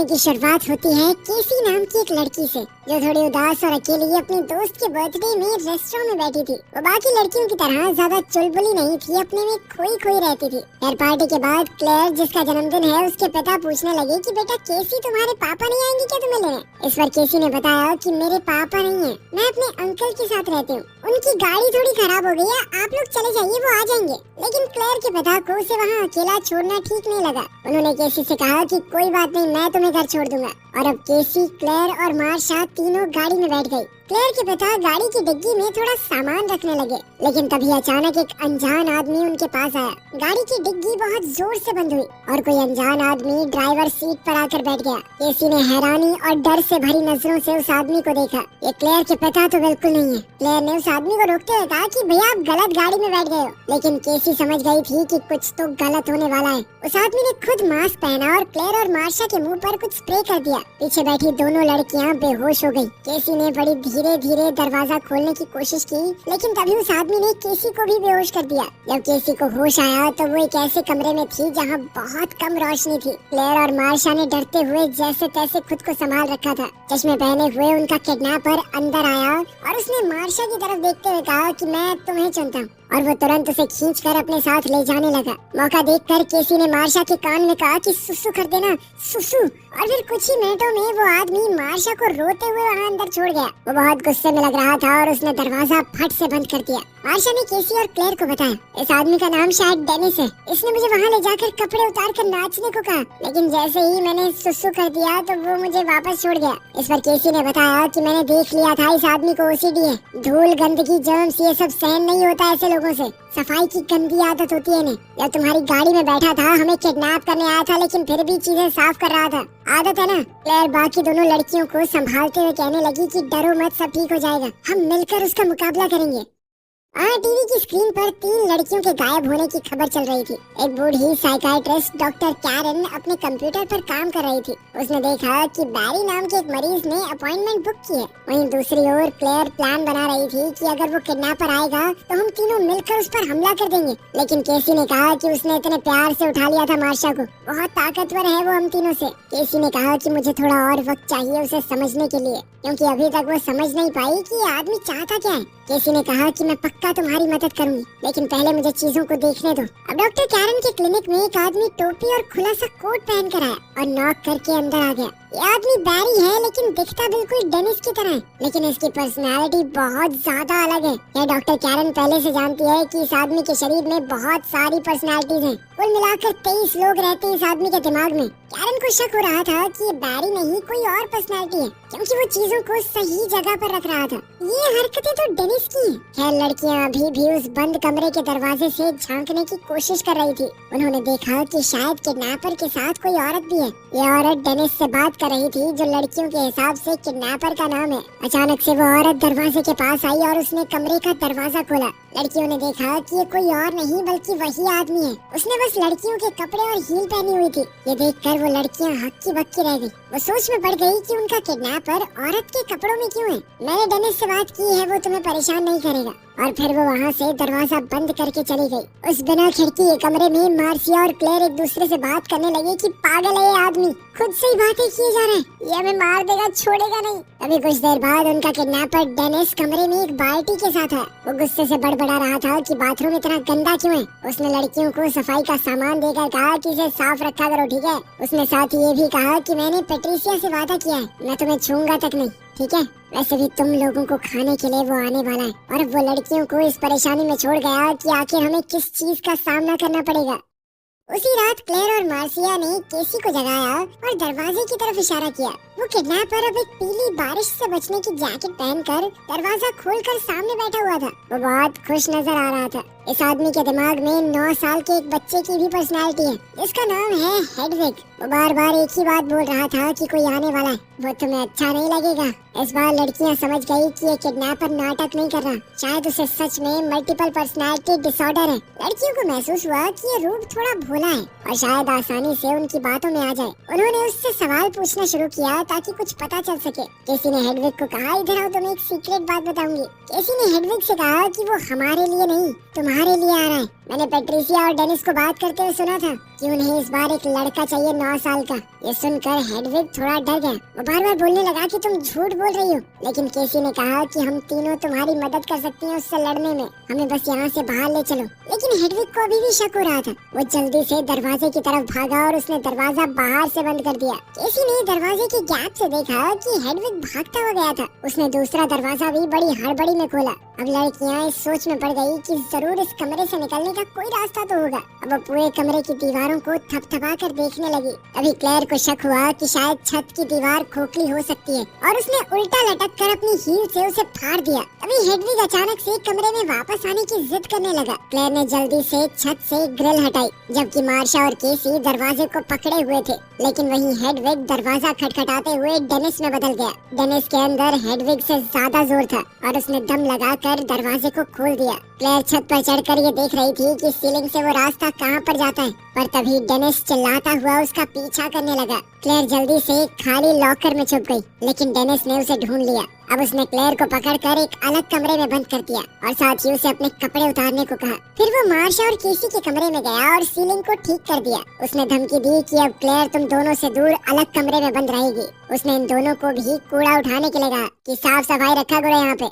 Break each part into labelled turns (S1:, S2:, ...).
S1: कहानी की शुरुआत होती है केसी नाम की एक लड़की से, जो थोड़ी उदास और अकेली अपनी दोस्त के बर्थडे में रेस्टोरेंट में बैठी थी। वो बाकी लड़कियों की तरह ज्यादा चुलबुली नहीं थी, अपने में खोई खोई रहती थी। यार पार्टी के बाद क्लेयर, जिसका जन्मदिन है, उसके पिता पूछने लगे कि बेटा केसी, तुम्हारे पापा नहीं आएंगे क्या तुम्हें लेने? इस पर केसी ने बताया कि मेरे पापा नहीं है, मैं अपने अंकल के साथ रहती हूँ, उनकी गाड़ी थोड़ी खराब हो गई है, आप लोग चले जाइए, वो आ जाएंगे। लेकिन क्लेयर के पिता को उसे वहाँ अकेला छोड़ना ठीक नहीं लगा। उन्होंने केसी से कहा कि कोई बात नहीं, मैं तुम्हें घर छोड़ दूंगा। और अब केसी, क्लेयर और मार्शा तीनों गाड़ी में बैठ गई। क्लेयर के पिता गाड़ी की डिग्गी में थोड़ा सामान रखने लगे, लेकिन तभी अचानक एक अनजान आदमी उनके पास आया। गाड़ी की डिग्गी बहुत जोर से बंद हुई और कोई अनजान आदमी ड्राइवर सीट पर आकर बैठ गया। केसी ने हैरानी और डर से भरी नजरों से उस आदमी को देखा। ये क्लेयर के पिता तो बिल्कुल नहीं है। क्लेयर ने उस आदमी को रोकते हुए कहा कि भैया, आप गलत गाड़ी में बैठ गए हो। लेकिन केसी समझ गई थी कि कुछ तो गलत होने वाला है। उस आदमी ने खुद मास्क पहना और क्लेयर और मार्शा के मुंह पर कुछ स्प्रे कर दिया। पीछे बैठी दोनों लड़कियां बेहोश हो गई। केसी ने बड़ी धीरे धीरे दरवाजा खोलने की कोशिश की, लेकिन तभी उस आदमी ने केसी को भी बेहोश कर दिया। जब केसी को होश आया तो वो एक ऐसे कमरे में थी जहाँ बहुत कम रोशनी थी। क्लेयर और मार्शा ने डरते हुए जैसे तैसे खुद को संभाल रखा था। चश्मे पहने हुए उनका किडनैपर अंदर आया और उसने मार्शा की तरफ देखते हुए कहा कि मैं तुम्हें चुनता हूँ, और वो तुरंत उसे खींचकर अपने साथ ले जाने लगा। मौका देखकर केसी ने मार्शा के कान में कहा कि सुसु कर देना, सुसु। और फिर कुछ ही मिनटों में वो आदमी मार्शा को रोते हुए वहाँ अंदर छोड़ गया। वो बहुत गुस्से में लग रहा था और उसने दरवाजा फट से बंद कर दिया। मार्शा ने केसी और क्लेयर को बताया, इस आदमी का नाम शायद डेनिस है, इसने मुझे वहाँ ले जाकर कपड़े उतार कर नाचने को कहा, लेकिन जैसे ही मैंने सुसु कर दिया तो वो मुझे वापस छोड़ गया। इस पर केसी ने बताया कि मैंने देख लिया था, इस आदमी को ओसीडी है, धूल, गंदगी, जर्म्स, ये सब सहन नहीं होता ऐसे लोगों से। सफाई की गंदी आदत होती है इन्हें। जब तुम्हारी गाड़ी में बैठा था, हमें किडनैप करने आया था, लेकिन फिर भी चीजें साफ कर रहा था। आदत है ना। क्लेयर बाकी दोनों लड़कियों को संभालते हुए कहने लगी कि डरो मत, सब ठीक हो जाएगा, हम मिलकर उसका मुकाबला करेंगे। टीवी की स्क्रीन पर 3 लड़कियों के गायब होने की खबर चल रही थी। एक बूढ़ी साइकियाट्रिस्ट डॉक्टर कैरन अपने कंप्यूटर पर काम कर रही थी। उसने देखा कि बैरी नाम के एक मरीज ने अपॉइंटमेंट बुक की है। वहीं दूसरी ओर क्लेयर प्लान बना रही थी कि अगर वो किडनैपर आएगा तो हम तीनों मिलकर उस पर हमला कर देंगे। लेकिन केसी ने कहा कि उसने इतने प्यार से उठा लिया था मार्शा को, बहुत ताकतवर है वो हम तीनों से। केसी ने कहा कि मुझे थोड़ा और वक्त चाहिए उसे समझने के लिए, क्योंकि अभी तक वो समझ नहीं पाई कि ये आदमी चाहता क्या है। केसी ने कहा कि मैं पक्का तुम्हारी मदद करूंगी, लेकिन पहले मुझे चीजों को देखने दो। अब डॉक्टर कैरन के क्लिनिक में एक आदमी टोपी और खुला सा कोट पहन कर आया और नॉक करके अंदर आ गया। ये आदमी बैरी है, लेकिन दिखता बिल्कुल डेनिस की तरह है, लेकिन इसकी पर्सनालिटी बहुत ज्यादा अलग है। यह डॉक्टर कैरन पहले से जानती है कि इस आदमी के शरीर में बहुत सारी पर्सनालिटीज हैं। कुल मिलाकर 23 लोग रहते हैं इस आदमी के दिमाग में। कैरन को शक हो रहा था कि ये बैरी नहीं, कोई और पर्सनालिटी है, क्योंकि वो चीजों को सही जगह पर रख रहा था। ये हरकतें तो डेनिस की हैं। खैर लड़कियां अभी भी उस बंद कमरे के दरवाजे से झांकने की कोशिश कर रही थी। उन्होंने देखा कि शायद किडनैपर के साथ कोई औरत भी है। ये औरत डेनिस से बात कर रही थी, जो लड़कियों के हिसाब से किडनैपर का नाम है। अचानक से वो औरत दरवाजे के पास आई और उसने कमरे का दरवाजा खोला। लड़कियों ने देखा कि ये कोई और नहीं बल्कि वही आदमी है। उसने बस लड़कियों के कपड़े और हील पहनी हुई थी। ये देखकर वो लड़कियां हक्की बक्की रह गई। वो सोच में पड़ गई कि उनका किडनैपर औरत के कपड़ों में क्यों है। मैंने डेनिस से बात की है, वो तुम्हें परेशान नहीं करेगा। और फिर वो वहाँ से दरवाजा बंद करके चली गई। उस बिना खिड़की के कमरे में मार्सिया और क्लेयर एक दूसरे से बात करने लगे कि पागल है ये आदमी, खुद से ही बातें किए जा रहे हैं, ये हमें मार देगा, छोड़ेगा नहीं। अभी कुछ देर बाद उनका किडनैपर डेनिस कमरे में एक बाल्टी के साथ है। वो गुस्से से बड़बड़ा रहा था कि बाथरूम इतना गंदा क्यों है। उसने लड़कियों को सफाई का सामान देकर कहा कि इसे साफ रखा करो, ठीक है। उसने साथ ही ये भी कहा कि मैंने पेट्रिसिया से वादा किया है, मैं तुम्हें छूंगा तक नहीं, ठीक है। वैसे भी तुम लोगों को खाने के लिए वो आने वाला है। और अब वो लड़कियों को इस परेशानी में छोड़ गया कि आखिर हमें किस चीज का सामना करना पड़ेगा। उसी रात क्लेयर और मार्सिया ने केसी को जगाया और दरवाजे की तरफ इशारा किया। वो किडनैपर अब एक पीली बारिश से बचने की जैकेट पहनकर दरवाजा खोलकर सामने बैठा हुआ था। वो बहुत खुश नजर आ रहा था। इस आदमी के दिमाग में 9 साल के एक बच्चे की भी पर्सनालिटी है, जिसका नाम है हेडविग। वो बार बार एक ही बात बोल रहा था कि कोई आने वाला है, वो तुम्हें अच्छा नहीं लगेगा। इस बार लड़कियां समझ गई कि ये किडनैपर नाटक नहीं कर रहा, शायद उसे सच में मल्टीपल पर्सनालिटी डिसऑर्डर है। लड़कियों को महसूस हुआ कि ये रूप थोड़ा भोला है और शायद आसानी से उनकी बातों में आ जाए। उन्होंने उससे सवाल पूछना शुरू किया ताकि कुछ पता चल सके। केसी ने हेडविग को कहा, इधर आओ, तुम्हें एक सीक्रेट बात बताऊंगी। केसी ने हेडविग से कहा कि वो हमारे लिए नहीं, तुम्हारे लिए आ रहा है। मैंने पेट्रिसिया और डेनिस को बात करते हुए सुना था क्यों नहीं इस बार एक लड़का चाहिए 9 साल का। ये सुनकर हेडविग थोड़ा डर गया। वो बार बार बोलने लगा कि तुम झूठ बोल रही हो, लेकिन केसी ने कहा कि हम तीनों तुम्हारी मदद कर सकती हैं उससे लड़ने में, हमें बस यहाँ से बाहर ले चलो। लेकिन हेडविग को अभी भी शक हो रहा था। वो जल्दी से दरवाजे की तरफ भागा और उसने दरवाजा बाहर से बंद कर दिया। केसी ने दरवाजे के गैप से देखा कि हेडविग भागता हुआ गया था। उसने दूसरा दरवाजा भी बड़ी हड़बड़ी में खोला। अब लड़कियां इस सोच में पड़ गई कि जरूर इस कमरे से निकलने का कोई रास्ता तो होगा। अब वो पूरे कमरे की दीवारों को थपथपा कर देखने लगी। तभी क्लेयर को शक हुआ कि शायद छत की दीवार खोखली हो सकती है और उसने उल्टा लटक कर अपनी हील से उसे फाड़ दिया। तभी हेडविग अचानक से कमरे में वापस आने की जिद करने लगा। क्लेयर ने जल्दी से छत से ग्रिल हटाई, जबकि मार्शा और केसी दरवाजे को पकड़े हुए थे। लेकिन वहीं हेडविग दरवाजा खटखटाते हुए डेनिस में बदल गया। डेनिस के अंदर हेडविग से ज्यादा जोर था और उसने दम लगाकर दरवाजे को खोल दिया। क्लेयर छत पर चढ़कर ये देख रही थी कि सीलिंग से वो रास्ता कहां पर जाता है, पर तभी डेनिस चिल्लाता हुआ उसका पीछा करने लगा। क्लेयर जल्दी से खाली लॉकर में छुप गई, लेकिन डेनिस ने उसे ढूंढ लिया। अब उसने क्लेयर को पकड़कर एक अलग कमरे में बंद कर दिया और साथ ही उसे अपने कपड़े उतारने को कहा। फिर वो मार्शा और केसी के कमरे में गया और सीलिंग को ठीक कर दिया। उसने धमकी दी कि अब क्लेयर तुम दोनों से दूर अलग कमरे में बंद रहेगी। उसने इन दोनों को भी कूड़ा उठाने के लिए कहा कि साफ सफाई रखा करो यहाँ पे।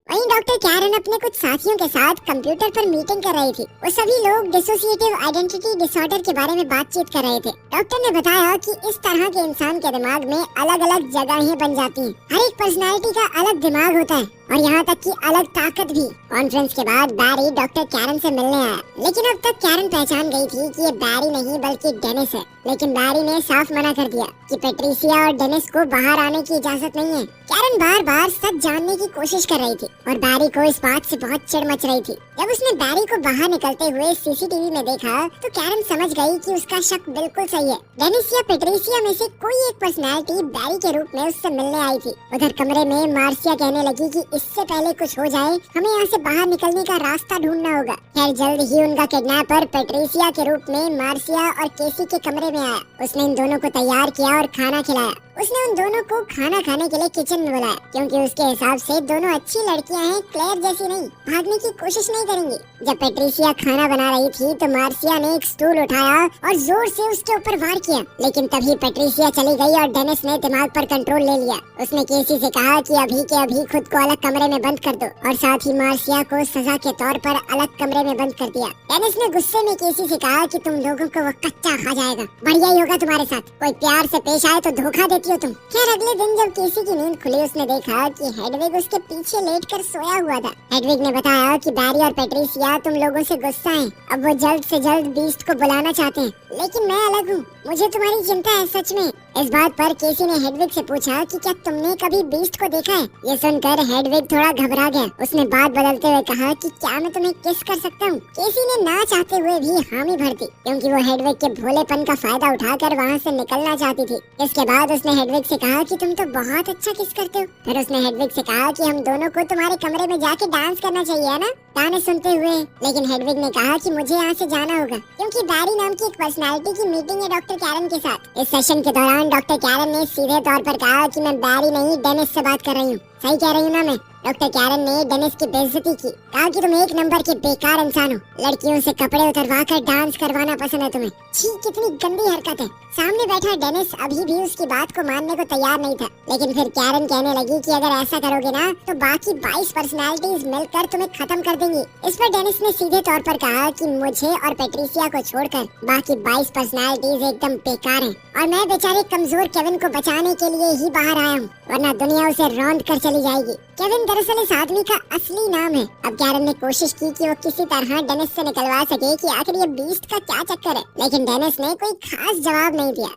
S1: वहीं डॉक्टर कैरन अपने कुछ साथियों के साथ कंप्यूटर पर मीटिंग कर रही थी। वो सभी लोग डिसोसिएटिव आइडेंटिटी डिसऑर्डर के बारे में बातचीत कर रहे थे। डॉक्टर ने बताया कि इस तरह के इंसान के दिमाग में अलग अलग जगहें बन जाती हैं। हर एक पर्सनालिटी का अलग दिमाग होता है और यहाँ तक कि अलग ताकत भी। कॉन्फ्रेंस के बाद बैरी डॉक्टर कैरन से मिलने आया, लेकिन अब तक कैरन पहचान गई थी कि ये बैरी नहीं बल्कि डेनिस है। लेकिन बैरी ने साफ मना कर दिया कि पेट्रिसिया और डेनिस को बाहर आने की इजाजत नहीं है। कैरन बार बार सच जानने की कोशिश कर रही थी और बैरी को इस बात से बहुत चिढ़ मच रही थी। जब उसने बैरी को बाहर निकलते हुए सीसीटीवी में देखा तो कैरन समझ गई कि उसका शक बिल्कुल सही है। डेनिस या पेट्रिसिया में से कोई एक पर्सनैलिटी बैरी के रूप में उससे मिलने आई थी। उधर कमरे में मार्सिया कहने लगी कि इससे पहले कुछ हो जाए हमें यहाँ से बाहर निकलने का रास्ता ढूंढना होगा। खैर जल्द ही उनका किडनैपर पेट्रिसिया के रूप में मार्सिया और केसी के कमरे में आया। उसने इन दोनों को तैयार किया और खाना खिलाया। उसने उन दोनों को खाना खाने के लिए किचन में बुलाया, क्योंकि उसके हिसाब से दोनों अच्छी लड़कियां हैं, क्लेयर जैसी नहीं, भागने की कोशिश नहीं करेंगी। जब पेट्रिसिया खाना बना रही थी तो मार्सिया ने एक स्टूल उठाया और जोर से उसके ऊपर वार किया, लेकिन तभी पेट्रिसिया चली गई और डेनिस ने दिमाग पर कंट्रोल ले लिया। उसने केसी से कहा कि अभी के अभी खुद को अलग कमरे में बंद कर दो और साथ ही मार्सिया को सजा के तौर पर अलग कमरे में बंद कर दिया। डेनिस ने गुस्से में केसी से कहा कि तुम लोगों को वो कच्चा खा जाएगा, बढ़िया ही होगा तुम्हारे साथ, कोई प्यार से पेश आए तो धोखा देती हो तुम। खैर अगले दिन जब केसी की नींद खुली उसने देखा कि हेडविग उसके पीछे लेटकर सोया हुआ था। हेडविग ने बताया कि बैरी और पेट्रिसिया तुम लोगों से गुस्सा हैं, अब वो जल्द से जल्द बीस्ट को बुलाना चाहते हैं, लेकिन मैं अलग हूँ, मुझे तुम्हारी चिंता है सच में। इस बात पर केसी ने हेडविग से पूछा कि क्या तुमने कभी बीस्ट को देखा है। ये सुनकर हेडविग थोड़ा घबरा गया। उसने बात बदलते हुए कहा कि क्या मैं तुम्हें किस कर सकता हूँ। केसी ने ना चाहते हुए भी हामी भर दी, क्योंकि वो हेडविग के भोलेपन का फायदा उठाकर वहाँ से निकलना चाहती थी। इसके बाद उसने हेडविग से कहा कि तुम तो बहुत अच्छा किस करते हो। फिर उसने हेडविग से कहा कि हम दोनों को तुम्हारे कमरे में जाके डांस करना चाहिए, है ना। गाने सुनते हुए लेकिन हेडविग ने कहा कि मुझे यहाँ से जाना होगा, क्योंकि बैरी नाम की एक पर्सनालिटी की मीटिंग है डॉक्टर कैरन के साथ। इस सेशन के दौरान डॉक्टर कैरन ने सीधे तौर पर कहा कि मैं बैरी नहीं डेनिस से बात कर रही हूँ। सही कह रही हूँ ना मैं। डॉक्टर कैरन ने डेनिस की बेइज्जती की, कहा कि तुम एक नंबर के बेकार इंसान हो, लड़कियों से कपड़े उतरवा कर डांस करवाना पसंद है तुम्हें। छी, कितनी गंदी हरकत है। सामने बैठा डेनिस अभी भी उसकी बात को मानने को तैयार नहीं था, लेकिन फिर कैरन कहने लगी कि अगर ऐसा करोगे ना तो बाकी 22 पर्सनालिटीज मिलकर तुम्हें खत्म कर देंगी। इस पर डेनिस ने सीधे तौर पर कहा कि मुझे और पेट्रिसिया को छोड़कर बाकी 22 पर्सनालिटीज एकदम बेकार हैं और मैं बेचारे कमजोर केविन को बचाने के लिए ही बाहर आया हूँ, वरना दुनिया उसे रौंद कर चली जाएगी। केविन दरअसल इस आदमी का असली नाम है। अब कैरन ने कोशिश की कि वो किसी तरह डेनिस से निकलवा सके कि आखिर ये बीस्ट का क्या चक्कर है, लेकिन डेनिस ने कोई खास जवाब नहीं दिया।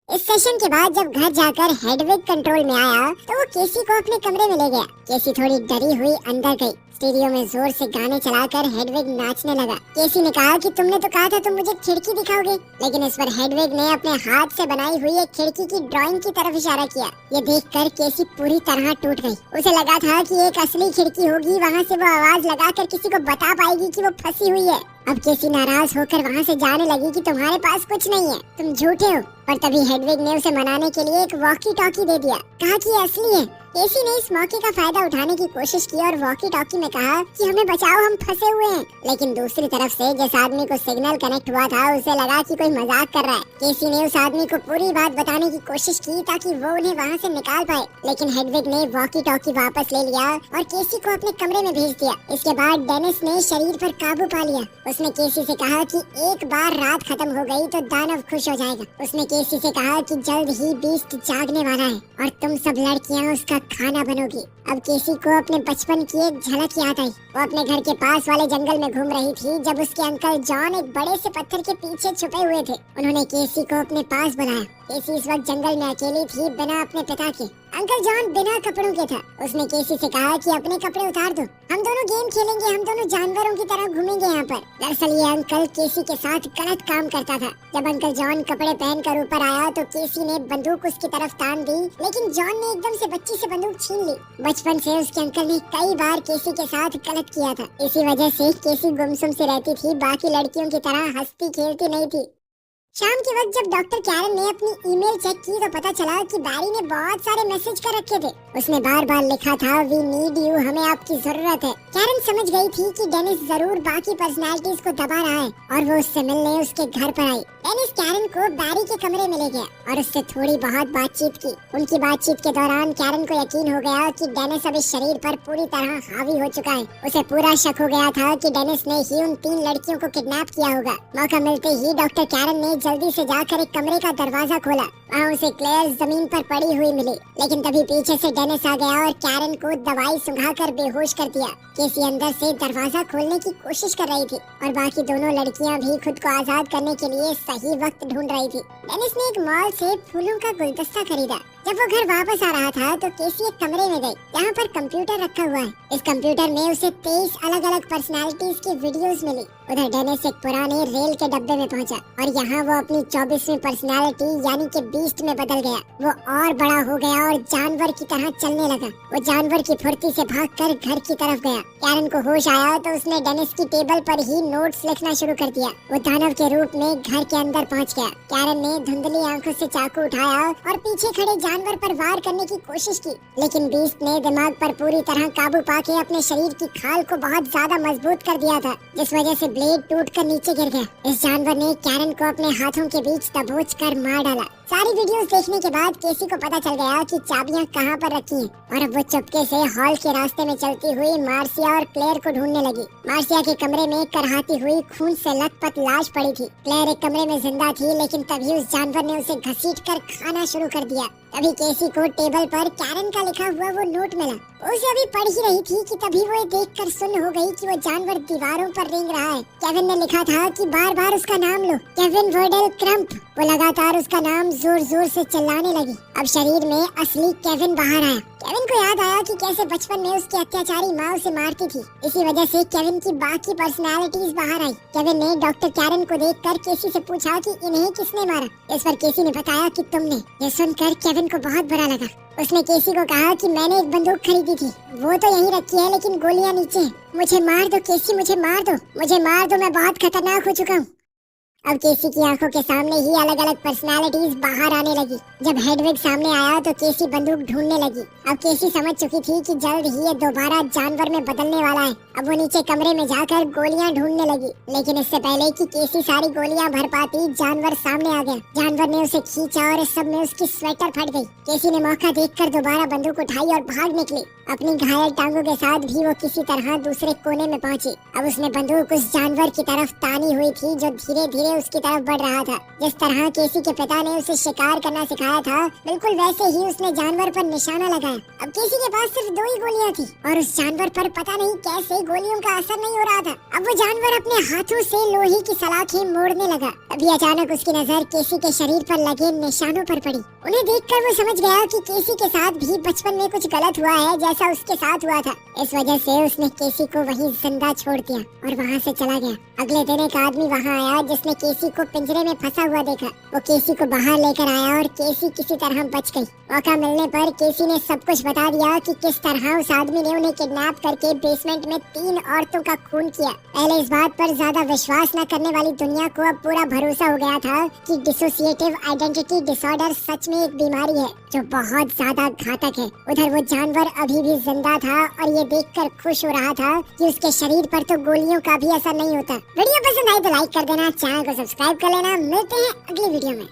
S1: इस सेशन के बाद जब घर जाकर हेडविग कंट्रोल में आया तो वो केसी को अपने कमरे में ले गया। केसी थोड़ी डरी हुई अंदर गई। स्टीरियो में जोर से गाने चलाकर हेडविग नाचने लगा। केसी ने कहा कि तुमने तो कहा था तुम मुझे खिड़की दिखाओगे, लेकिन इस पर हेडविग ने अपने हाथ से बनाई हुई एक खिड़की की ड्राइंग की तरफ इशारा किया। ये देखकर केसी पूरी तरह टूट गई। उसे लगा था कि एक असली खिड़की होगी, वहाँ से वो आवाज लगाकर किसी को बता पाएगी कि वो फंसी हुई है। अब केसी नाराज होकर वहाँ से जाने लगी कि तुम्हारे पास कुछ नहीं है, तुम झूठे हो। पर तभी हेडविग ने उसे मनाने के लिए एक वॉकी टॉकी दे दिया, कहा कि ये असली है केसी ने इस मौके का फायदा उठाने की कोशिश की और वॉकी टॉकी में कहा कि हमें बचाओ, हम फंसे हुए हैं। लेकिन दूसरी तरफ से जिस आदमी को सिग्नल कनेक्ट हुआ था उसे लगा कि कोई मजाक कर रहा है। केसी ने उस आदमी को पूरी बात बताने की कोशिश की ताकि वो उन्हें वहाँ से निकाल पाए, लेकिन हेडविग ने वॉकी टॉकी वापस ले लिया और केसी को अपने कमरे में भेज दिया। इसके बाद डेनिस ने शरीर पर काबू पा लिया। उसने केसी से कहा कि एक बार रात खत्म हो गई तो दानव खुश हो जाएगा। उसने केसी से कहा कि जल्द ही बीस्ट जागने वाला है और तुम सब लड़कियां उसका खाना बनोगी। अब केसी को अपने बचपन की एक झलक याद आई। वो अपने घर के पास वाले जंगल में घूम रही थी जब उसके अंकल जॉन एक बड़े से पत्थर के पीछे छुपे हुए थे। उन्होंने केसी को अपने पास बुलाया। केसी इस वक्त जंगल में अकेली थी, बिना अपने पिता के। अंकल जॉन बिना कपड़ों के था। उसने केसी से कहा कि अपने कपड़े उतार दो, हम दोनों गेम खेलेंगे, हम दोनों जानवरों की तरह घूमेंगे यहाँ पर। दरअसल ये अंकल केसी के साथ गलत काम करता था। जब अंकल जॉन कपड़े पहनकर ऊपर आया तो केसी ने बंदूक उसकी तरफ तान दी, लेकिन जॉन ने एकदम से बच्ची से बंदूक छीन ली। बचपन से उसके अंकल ने कई बार केसी के साथ गलत किया था। इसी वजह से केसी गुमसुम से रहती थी, बाकी लड़कियों की तरह हंसती खेलती नहीं थी। शाम के वक्त जब डॉक्टर कैरन ने अपनी ईमेल चेक की तो पता चला कि बैरी ने बहुत सारे मैसेज कर रखे थे। उसने बार बार लिखा था, वी नीड यू, हमें आपकी जरूरत है। कैरन समझ गई थी कि डेनिस जरूर बाकी पर्सनालिटीज को दबा रहा है और वो उससे मिलने उसके घर पर आई। डेनिस कैरन को बैरी के कमरे में ले गया और उससे थोड़ी बहुत बातचीत की। उनकी बातचीत के दौरान कैरन को यकीन हो गया कि डेनिस अब इस शरीर पर पूरी तरह हावी हो चुका है। उसे पूरा शक हो गया था कि डेनिस ने ही उन 3 लड़कियों को किडनैप किया होगा। मौका मिलते ही डॉक्टर कैरन ने जल्दी से जाकर एक कमरे का दरवाजा खोला। वहाँ उसे क्लेयर जमीन पर पड़ी हुई मिली, लेकिन तभी पीछे से डेनिस आ गया और कैरन को दवाई सुंघाकर बेहोश कर दिया। केसी अंदर से दरवाजा खोलने की कोशिश कर रही थी और बाकी दोनों लड़कियाँ भी खुद को आजाद करने के लिए सही वक्त ढूंढ रही थी। डेनिस ने एक मॉल से फूलों का गुलदस्ता खरीदा। जब वो घर वापस आ रहा था तो केसी एक कमरे में गई जहाँ पर कंप्यूटर रखा हुआ है। इस कंप्यूटर में उसे 23 अलग अलग पर्सनालिटीज की वीडियोस मिली। उधर डेनिस एक पुराने रेल के डब्बे में पहुंचा और यहाँ वो अपनी 24वीं पर्सनालिटी यानी कि बीस्ट में बदल गया। वो और बड़ा हो गया और जानवर की तरह चलने लगा। वो जानवर की फुर्ती से भागकर घर की तरफ गया। कैरन को होश आया तो उसने डेनिस की टेबल पर ही नोट्स लिखना शुरू कर दिया। वो दानव के रूप में घर के अंदर पहुँच गया। कैरन ने धुंधली आंखों से चाकू उठाया और पीछे खड़े जानवर पर वार करने की कोशिश की, लेकिन बीस्ट ने दिमाग पर पूरी तरह काबू पाके अपने शरीर की खाल को बहुत ज्यादा मजबूत कर दिया था, जिस वजह से ब्लेड टूटकर नीचे गिर गया। इस जानवर ने कैरन को अपने हाथों के बीच दबोचकर मार डाला। सारी वीडियोस देखने के बाद केसी को पता चल गया कि चाबियां कहां पर रखी हैं और अब वो चुपके से हॉल के रास्ते में चलती हुई मार्सिया और क्लेयर को ढूंढने लगी। मार्सिया के कमरे में करहाती हुई खून से लथपथ लाश पड़ी थी। क्लेयर एक कमरे में जिंदा थी, लेकिन तभी उस जानवर ने उसे घसीटकर खाना शुरू कर दिया। तभी केसी को टेबल पर कैरन का लिखा हुआ वो नोट मिला। उसे अभी पढ़ ही रही थी कि तभी वो देखकर सुन्न हो गई कि वो जानवर दीवारों पर रेंग रहा है। केविन ने लिखा था कि बार बार उसका नाम लो, केविन वर्डेल क्रम्प। वो लगातार उसका नाम जोर जोर से चिल्लाने लगी। अब शरीर में असली केविन बाहर आया। केविन को याद आया कि कैसे बचपन में उसकी अत्याचारी माँ उसे मारती थी। इसी वजह से केविन की बाकी पर्सनालिटीज बाहर आई। केविन ने डॉक्टर कैरन को देखकर केसी से पूछा कि इन्हें किसने मारा। इस पर केसी ने बताया कि तुमने। ये सुनकर केविन को बहुत बुरा लगा। उसने केसी को कहा कि मैंने एक बंदूक खरीदी थी, वो तो यहीं रखी है लेकिन गोलियां नीचे हैं। मुझे मार दो केसी, मुझे मार दो, मुझे मार दो, मैं बहुत खतरनाक हो चुका हूँ। अब केसी की आंखों के सामने ही अलग अलग पर्सनालिटीज बाहर आने लगी। जब हेडविग सामने आया तो केसी बंदूक ढूंढने लगी। अब केसी समझ चुकी थी कि जल्द ही ये दोबारा जानवर में बदलने वाला है। अब वो नीचे कमरे में जाकर गोलियां ढूंढने लगी, लेकिन इससे पहले कि केसी सारी गोलियां भर पाती जानवर सामने आ गया। जानवर ने उसे खींचा और इस सब में उसकी स्वेटर फट गई। केसी ने मौका देखकर दोबारा बंदूक उठाई और भाग निकली। अपनी घायल टांगों के साथ भी वो किसी तरह दूसरे कोने में पहुंची। अब उसने बंदूक उस जानवर की तरफ तानी हुई थी जो धीरे धीरे उसकी तरफ बढ़ रहा था। जिस तरह केसी के पिता ने उसे शिकार करना सिखाया था, बिल्कुल वैसे ही उसने जानवर पर निशाना लगाया। अब केसी के पास सिर्फ 2 ही गोलियां थी और उस जानवर पर पता नहीं कैसे गोलियों का असर नहीं हो रहा था। अब वो जानवर अपने हाथों से लोहे की सलाखें मोड़ने लगा। अभी अचानक उसकी नजर केसी के शरीर पर लगे निशानों पर पड़ी। उन्हें देखकर वो समझ गया कि केसी के साथ भी बचपन में कुछ गलत हुआ है जैसा उसके साथ हुआ था। इस वजह से उसने केसी को वहीं जिंदा छोड़ दिया और वहाँ से चला गया। अगले दिन एक आदमी वहाँ आया जिसने केसी को पिंजरे में फंसा हुआ देखा। वो केसी को बाहर लेकर आया और केसी किसी तरह बच गई। मौका मिलने पर केसी ने सब कुछ बता दिया कि किस तरह उस आदमी ने उन्हें किडनैप करके बेसमेंट में 3 औरतों का खून किया। पहले इस बात पर ज्यादा विश्वास न करने वाली दुनिया को अब पूरा भरोसा हो गया था कि डिसोसिएटिव आइडेंटिटी डिसऑर्डर सच में एक बीमारी है जो बहुत ज्यादा घातक है। उधर वो जानवर अभी भी जिंदा था और ये देखकर खुश हो रहा था कि उसके शरीर पर तो गोलियों का भी असर नहीं होता। वीडियो पसंद आई तो लाइक कर देना, चैनल को सब्सक्राइब कर लेना। मिलते हैं अगली वीडियो में।